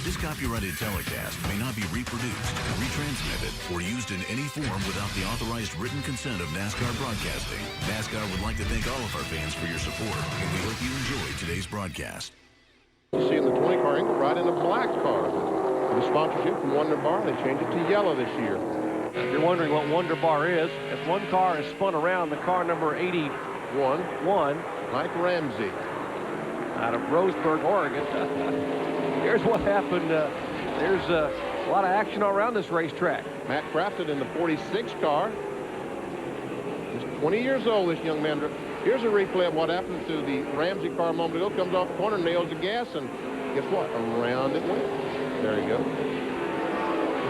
This copyrighted telecast may not be reproduced, retransmitted, or used in any form without the authorized written consent of NASCAR Broadcasting. NASCAR would like to thank all of our fans for your support, and we hope you enjoy today's broadcast. You see in the 20 car angle right in a black car. With a sponsorship from Wonder Bar, they changed it to yellow this year. If you're wondering what Wonder Bar is, if one car is spun around, the car number 81, Mike Ramsey, out of Roseburg, Oregon. Here's what happened. There's a lot of action around this racetrack. Matt Crafton in the 46 car. He's 20 years old, this young man. Here's a replay of what happened to the Ramsey car a moment ago. Comes off the corner, nails the gas, and guess what? Around it went. There you go.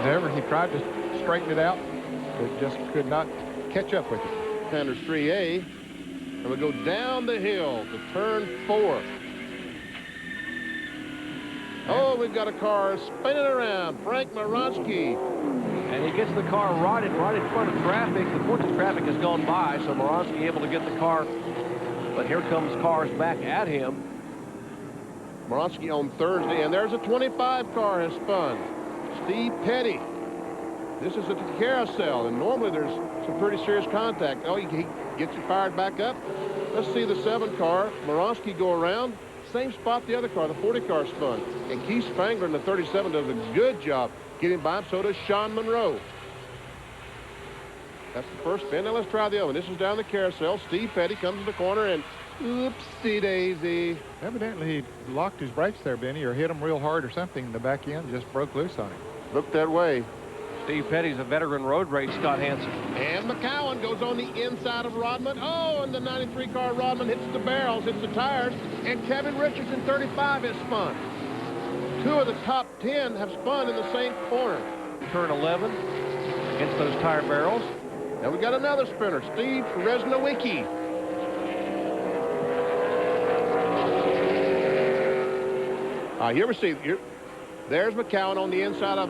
Whenever he tried to straighten it out, it just could not catch up with it. Sanders 3A, and we go down the hill to turn 4. Oh, we've got a car spinning around. Frank Moronsky. And he gets the car right in front of traffic. The porch of traffic has gone by, so Moronsky able to get the car. But here comes cars back at him. Moronsky on Thursday, and there's a 25 car has spun. Steve Petty. This is at the carousel, and normally there's some pretty serious contact. Oh, he gets you fired back up. Let's see the 7 car. Moronsky go around. Same spot the other car, the 40 car spun. And Keith Spangler in the 37 does a good job getting by him. So does Sean Monroe. That's the first spin. Now let's try the other one. This is down the carousel. Steve Petty comes to the corner and oopsie daisy. Evidently, he locked his brakes there, Benny, or hit him real hard or something in the back end. Just broke loose on him. Looked that way. Steve Petty's a veteran road race, Scott Hansen. And McCowan goes on the inside of Rodman. Oh, and the 93 car Rodman hits the barrels, hits the tires. And Kevin Richards in 35 has spun. 2 of the top 10 have spun in the same corner. Turn 11 against those tire barrels. Now we got another spinner, Steve Resnowicki. Here we see, there's McCowan on the inside of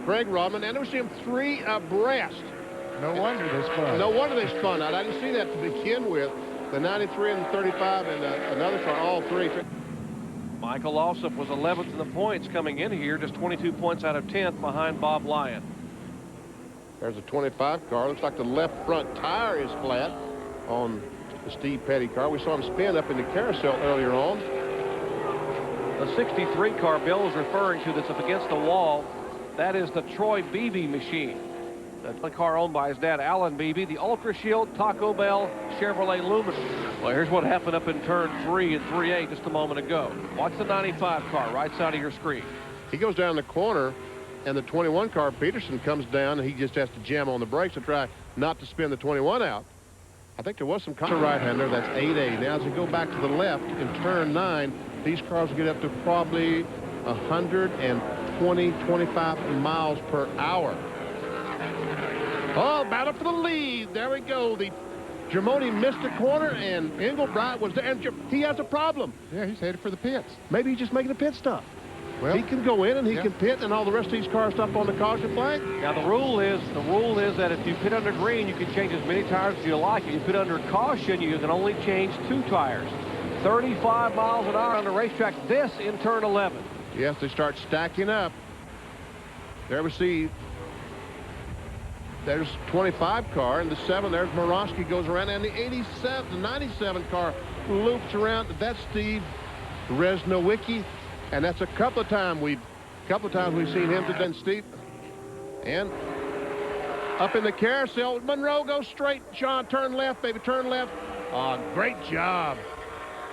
Greg Rodman, and we see him 3 abreast. No wonder they spun. No wonder they spun out. I didn't see that to begin with. The 93 and the 35 and another car, all 3. Michael Alsop was 11th in the points coming in here, just 22 points out of 10th behind Bob Lyon. There's a 25 car. Looks like the left front tire is flat on the Steve Petty car. We saw him spin up in the carousel earlier on. The 63 car Bill is referring to that's up against the wall, that is the Troy Beebe machine. That's the car owned by his dad, Alan Beebe, the Ultra Shield, Taco Bell, Chevrolet Lumen. Well, here's what happened up in turn 3 and 3A just a moment ago. Watch the 95 car, right side of your screen. He goes down the corner, and the 21 car, Peterson, comes down, and he just has to jam on the brakes to try not to spin the 21 out. I think there was some right-hander. That's 8A. Now, as we go back to the left in turn 9, these cars will get up to probably 120, 25 miles per hour. Oh, battle for the lead. There we go. The Germoni missed the corner, and Engelbright was there. And he has a problem. Yeah, he's headed for the pits. Maybe he's just making a pit stop. Well, he can go in and he can pit, and all the rest of these cars stop on the caution flag. Now the rule is that if you pit under green, you can change as many tires as you like. If you pit under caution, you can only change 2 tires. 35 miles an hour on the racetrack. This in turn 11. Yes, they start stacking up. There we see. There's 25 car, and the 7, there's Moronsky goes around, and the 97 car loops around. That's Steve Resnowicki, and that's a couple of times we've seen him today. Steve, and up in the carousel, Monroe goes straight. Sean, turn left, baby, turn left. Great job.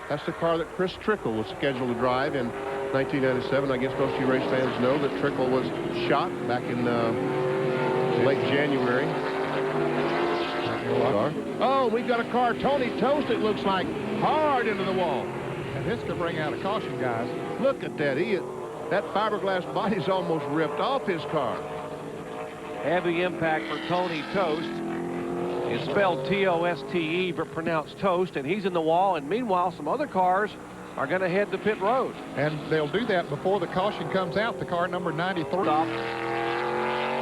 That's the car that Chris Trickle was scheduled to drive in 1997. I guess most of you race fans know that Trickle was shot back in late January. Oh, we've got a car, Tony Toast, it looks like, hard into the wall. And this could bring out a caution, guys. Look at that. That fiberglass body's almost ripped off his car. Heavy impact for Tony Toast. It's spelled T-O-S-T-E, but pronounced Toast, and he's in the wall. And meanwhile, some other cars are going to head to pit road. And they'll do that before the caution comes out. The car number 93.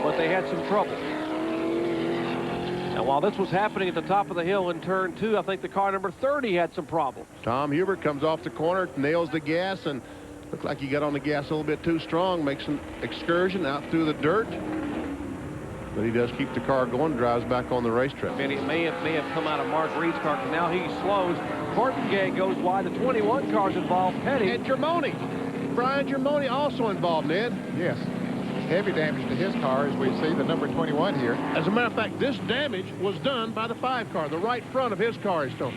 But they had some trouble. And while this was happening at the top of the hill in turn 2, I think the car number 30 had some problems. Tom Hubert comes off the corner, nails the gas, and Looked like he got on the gas a little bit too strong, makes an excursion out through the dirt. But he does keep the car going, drives back on the racetrack. And it may have come out of Mark Reed's car, because now he slows. Portengay goes wide. The 21 car's involved. Petty. And Germoni. Brian Germoni also involved, Ned. Yes. Heavy damage to his car, as we see the number 21 here. As a matter of fact, this damage was done by the 5 car. The right front of his car is torn.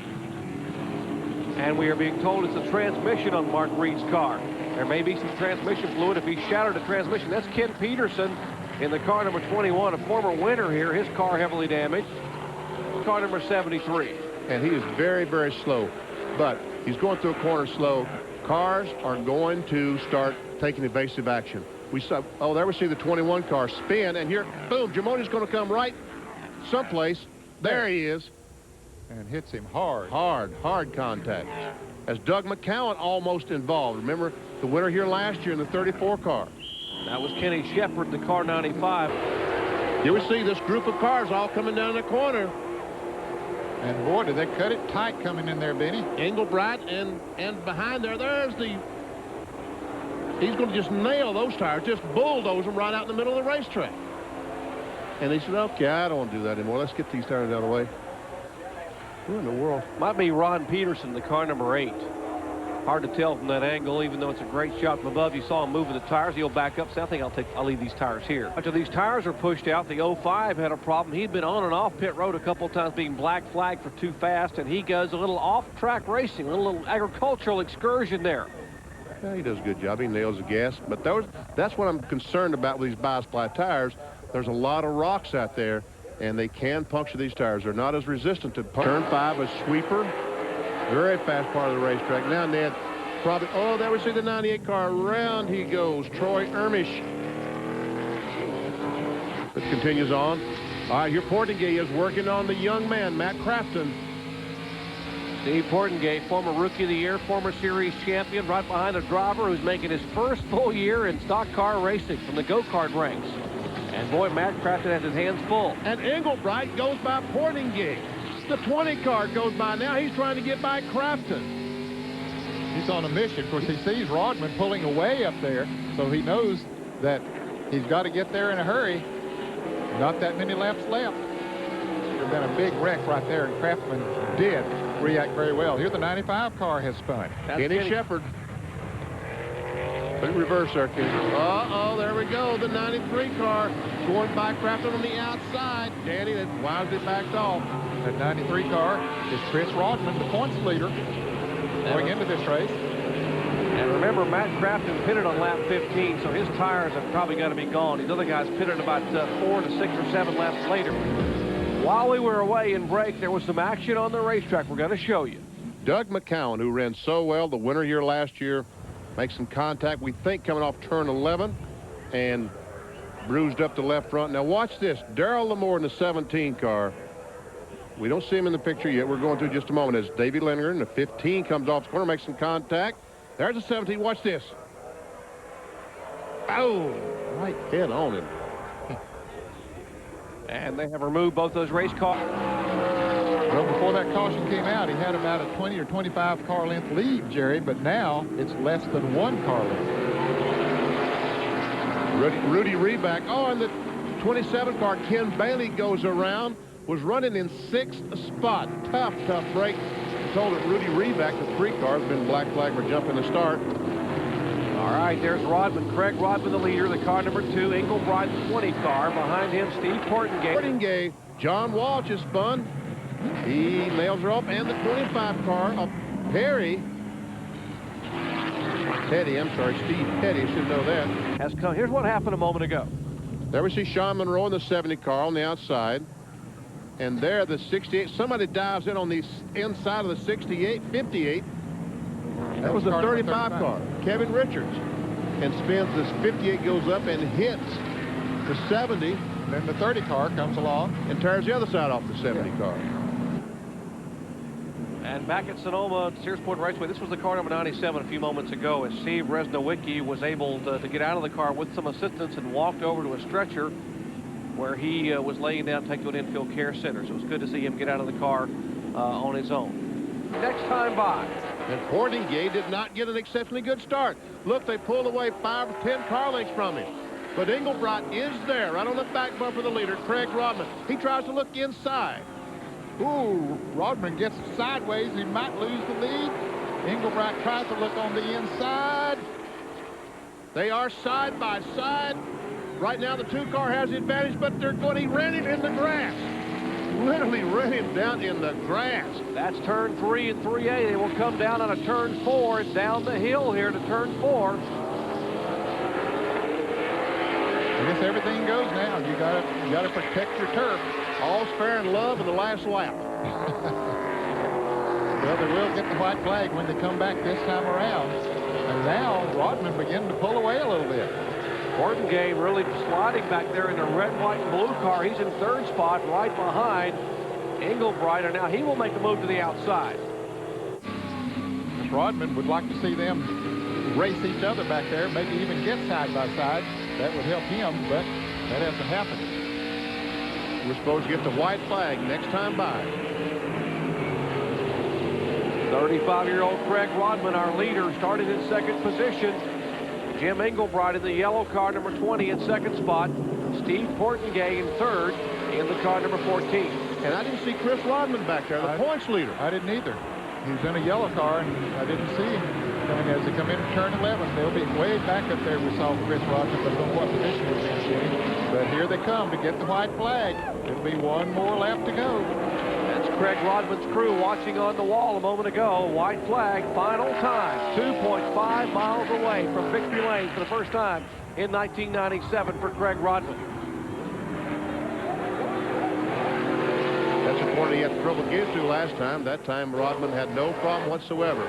And we are being told it's a transmission on Mark Reed's car. There may be some transmission fluid if he shattered the transmission. That's Ken Peterson in the car number 21, a former winner here. His car heavily damaged. Car number 73. And he is very, very slow. But he's going through a corner slow. Cars are going to start taking evasive action. We saw, oh, there we see the 21 car spin, and here, boom, Germoni's going to come right someplace. There he is. And hits him hard. Hard contact. As Doug McCowan almost involved. Remember, the winner here last year in the 34 car. That was Kenny Shepard, the car 95. Here we see this group of cars all coming down the corner. And boy, did they cut it tight coming in there, Benny. Engelbright and behind there's the... He's going to just nail those tires, just bulldoze them right out in the middle of the racetrack. And he said, okay, I don't want to do that anymore. Let's get these tires out of the way. Who in the world? Might be Ron Peterson, the car number 8. Hard to tell from that angle, even though it's a great shot from above. You saw him moving the tires. He'll back up. So I think I'll leave these tires here. After these tires are pushed out, the 05 had a problem. He'd been on and off pit road a couple times, being black flagged for too fast, and he goes a little off-track racing, a little agricultural excursion there. Yeah, he does a good job. He nails the gas. But that's what I'm concerned about with these bi-split tires. There's a lot of rocks out there, and they can puncture these tires. They're not as resistant to turn 5, a sweeper. Very fast part of the racetrack. Now, Ned, probably, oh, there we see the 98 car. Around he goes. Troy Ermish. It continues on. All right, here Portengay is working on the young man, Matt Crafton. Steve Portengay, former Rookie of the Year, former Series champion, right behind a driver who's making his first full year in stock car racing from the go-kart ranks. And boy, Matt Crafton has his hands full. And Engelbright goes by Portengay. The 20 car goes by now. He's trying to get by Crafton. He's on a mission. Of course, he sees Rodman pulling away up there, so he knows that he's got to get there in a hurry. Not that many laps left. There's been a big wreck right there, and Crafton did react very well. Here the 95 car has spun. Kenny Shepard. Put it in reverse there, Kenny. Uh-oh, there we go. The 93 car going by Crafton on the outside. Danny, that wisely backed off. That 93 car is Chris Rodman, the points leader, going into this race. And remember, Matt Crafton pitted on lap 15, so his tires have probably got to be gone. These other guys pitted about 4 to 6 or 7 laps later. While we were away in break, there was some action on the racetrack we're going to show you. Doug McCowan, who ran so well, the winner here last year, makes some contact, we think, coming off turn 11, and bruised up the left front. Now watch this. Darrell Lamore in the 17 car. We don't see him in the picture yet. We're going through just a moment as Davey Lindgren, the 15, comes off the corner, makes some contact. There's the 17. Watch this. Oh, right head on him. And they have removed both those race cars. Well, before that caution came out, he had about a 20 or 25 car length lead, Jerry, but now it's less than 1 car length. Rudy Reback. Oh, and the 27 car, Ken Bailey, goes around. Was running in 6th spot. Tough break. Told it Rudy Reback, the 3 car, has been black flag for jumping the start. All right, there's Rodman. Craig Rodman, the leader, the car number 2. Engelbright, the 20 car. Behind him, Steve Portengay. Portengay. John Walsh is spun. He nails her up. And the 25 car of Perry. Steve Petty, should know that. Has come. Here's what happened a moment ago. There we see Sean Monroe in the 70 car on the outside. And there, the 68, somebody dives in on the inside of the 68, 58. That was the 35 car, Kevin Richards. And spins, this 58 goes up and hits the 70. Then the 30 car comes along and tears the other side off the 70 car. And back at Sonoma, Sears Point Raceway, this was the car number 97 a few moments ago, as Steve Resnowicki was able to get out of the car with some assistance and walked over to a stretcher where he was laying down, taken to an infield care center. So it was good to see him get out of the car on his own. Next time by. And Portingay did not get an exceptionally good start. Look, they pulled away 5 or 10 car lengths from him. But Engelbright is there, right on the back bumper of the leader, Craig Rodman. He tries to look inside. Ooh, Rodman gets sideways. He might lose the lead. Engelbright tries to look on the inside. They are side by side. Right now, the 2-car has the advantage, but they're going. He ran him in the grass. Literally ran him down in the grass. That's turn 3 and 3A. They will come down on a turn 4 and down the hill here to turn 4. I guess everything goes now. You got to protect your turf. All's fair in love in the last lap. Well, they will get the white flag when they come back this time around. And now Rodman beginning to pull away a little bit. Portingay really sliding back there in the red, white, and blue car. He's in 3rd spot right behind Engelbright, and now he will make a move to the outside. Rodman would like to see them race each other back there, maybe even get side by side. That would help him, but that hasn't happened. We're supposed to get the white flag next time by. 35-year-old Craig Rodman, our leader, started in 2nd position. Jim Engelbright in the yellow car, number 20, in 2nd spot. Steve Portingay in 3rd in the car, number 14. And I didn't see Chris Rodman back there, the points leader. I didn't either. He was in a yellow car, and I didn't see him coming as they come into turn 11. They'll be way back up there. We saw Chris Rodman, but I don't know what position was in. But here they come to get the white flag. It'll be one more lap to go. That's Craig Rodman's crew watching on the wall a moment ago. White flag, final time. 2.5 miles away from victory lane for the first time in 1997 for Craig Rodman. That's a point he had trouble getting to last time. That time Rodman had no problem whatsoever.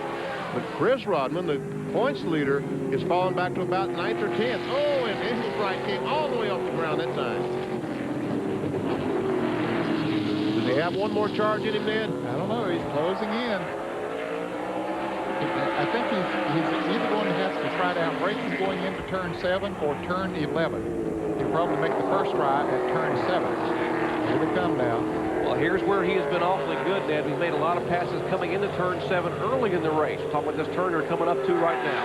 But Chris Rodman, the points leader, is falling back to about 9th or 10th. Oh, and Engelbright came all the way off the ground that time. Does he have one more charge in him, Ned? I don't know. He's closing in. I think he's either going to have to try to outbreak him going into turn 7 or turn 11. He'll probably make the first try at turn 7. Here they come now. Well, here's where he has been awfully good, Ned. He's made a lot of passes coming into turn 7 early in the race. Talking about this turn they're coming up to right now.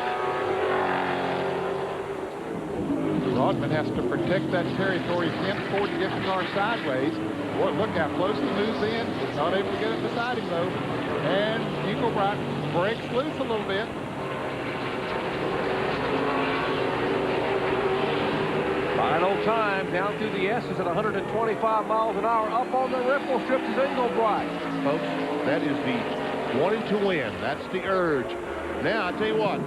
Rodman has to protect that territory. He can't afford to get the car sideways. Boy, look how close he moves in. He's not able to get it beside him, though. And Engelbright breaks loose a little bit. Final time down through the S's at 125 miles an hour. Up on the ripple strips is Engelbright. Folks, that is the wanting to win. That's the urge. Now, I tell you what,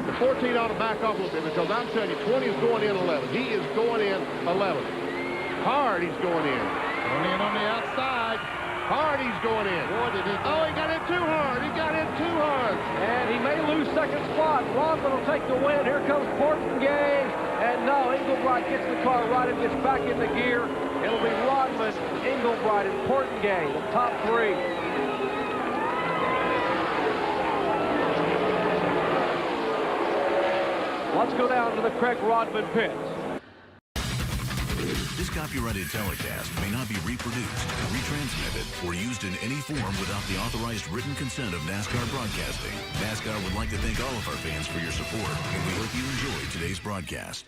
the 14 ought to back off a little bit because I'm telling you, 20 is going in 11. He is going in 11. Hard he's going in. Going in on the outside. Hard he's going in. Boy, did he... Oh, he got in too hard. He got in too hard. And he may lose 2nd spot. Rodman will take the win. Here comes Portingay. And no, Engelbright gets the car right and gets back into gear. It'll be Rodman, Engelbright, and Portingay, the top 3. Let's go down to the Craig Rodman pits. This copyrighted telecast may not be reproduced, retransmitted, or used in any form without the authorized written consent of NASCAR Broadcasting. NASCAR would like to thank all of our fans for your support, and we hope you enjoyed today's broadcast.